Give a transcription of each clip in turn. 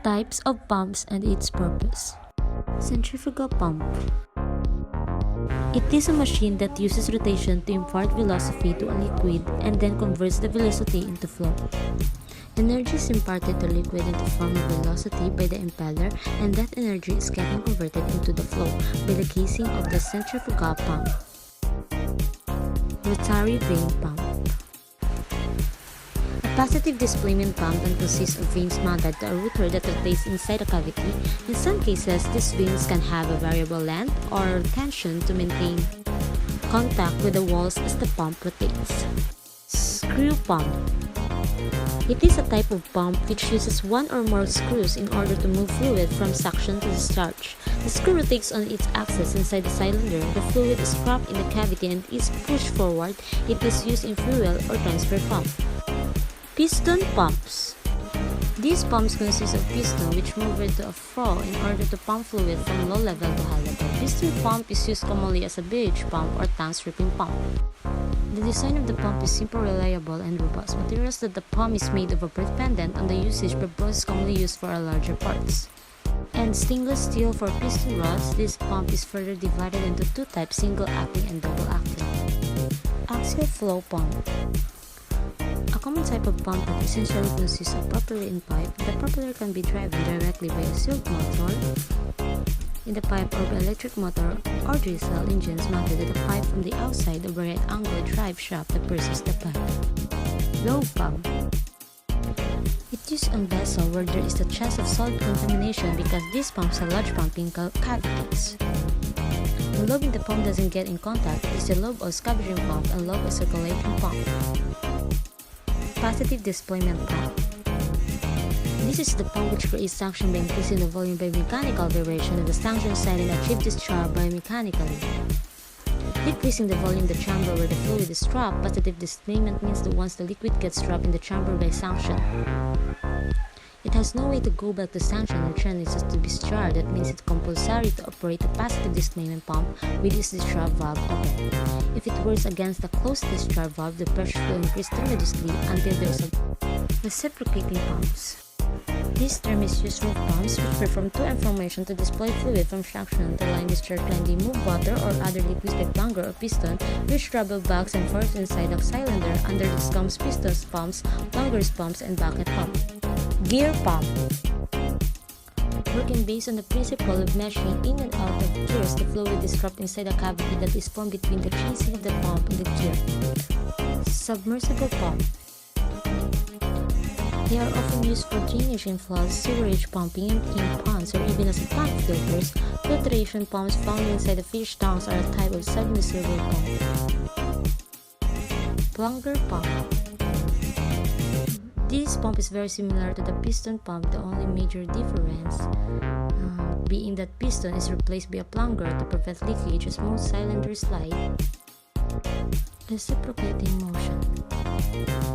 Types of pumps and its purpose. Centrifugal pump. It is a machine that uses rotation to impart velocity to a liquid and then converts the velocity into flow. Energy is imparted to liquid in the form of velocity by the impeller, and that energy is getting converted into the flow by the casing of the centrifugal pump. Rotary vane pump. A positive displacement pump that consists of vanes mounted to a rotor that rotates inside a cavity. In some cases, these vanes can have a variable length or tension to maintain contact with the walls as the pump rotates. Screw pump. It is a type of pump which uses one or more screws in order to move fluid from suction to discharge. The screw rotates on its axis inside the cylinder. The fluid is trapped in the cavity and is pushed forward. It is used in fuel or transfer pump. Piston pumps. These pumps consist of piston which move to a fro in order to pump fluid from low level to high level. Piston pump is used commonly as a BH pump or tank stripping pump. The design of the pump is simple, reliable, and robust. Materials that the pump is made of are dependent on the usage, but bronze is commonly used for our larger parts. And stainless steel for piston rods. This pump is further divided into two types, single acting and double acting. Axial flow pump. A common type of pump that essentially consists of propeller in pipe. The propeller can be driven directly by a sealed motor in the pipe or by electric motor or diesel engines mounted to the pipe from the outside of a right-angle drive shaft that pursues the pipe. Lobe pump. It used on vessel where there is a chance of solid contamination because these pumps have large pumping cavities. The lobe in the pump doesn't get in contact. It is the lobe of scavenging pump and lobe of circulation pump. Positive displacement pump. This is the pump which creates suction by increasing the volume by mechanical variation of the suction side and achieve discharge by mechanically. Decreasing the volume of the chamber where the fluid is trapped. Positive displacement means that once the liquid gets trapped in the chamber by suction, it has no way to go back to suction and return it to discharge. That means it's compulsory to operate a positive displacement pump with its discharge valve open. If it works against the closed discharge valve, the pressure will increase tremendously until there is a reciprocating pumps. This term is used for pumps which perform two information to display fluid from suction. The line discharge can move water or other liquids like plunger or piston, which travel back and forth inside the cylinder. Under this comes pistons pumps, plungers pumps, and bucket pump. Gear pump. Working based on the principle of measuring in and out of gears, the fluid is trapped inside a cavity that is formed between the casing of the pump and the gear. Submersible pump. They are often used for drainage in floods, sewerage pumping, emptying ponds, or even as plant filters. Filtration pumps found inside the fish tanks are a type of submersible pump. Plunger pump. This pump is very similar to the piston pump, the only major difference being that piston is replaced by a plunger to prevent leakage as most cylinders slide. Reciprocating motion.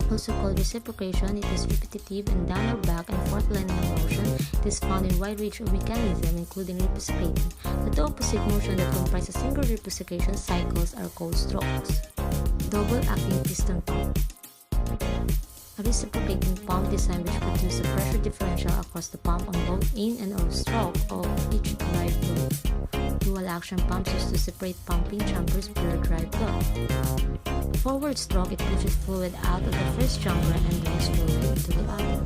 Also called reciprocation, it is repetitive and downward back and forth linear motion. It is found in a wide range of mechanisms, including reciprocating. The two opposite motion that comprise a single reciprocation cycles are called strokes. Double acting piston pump. A reciprocating pump design which produces a pressure differential across the pump on both in and out stroke of each drive flow. Dual action pumps used to separate pumping chambers per drive flow. Forward stroke, it pushes fluid out of the first chamber and brings fluid into the other.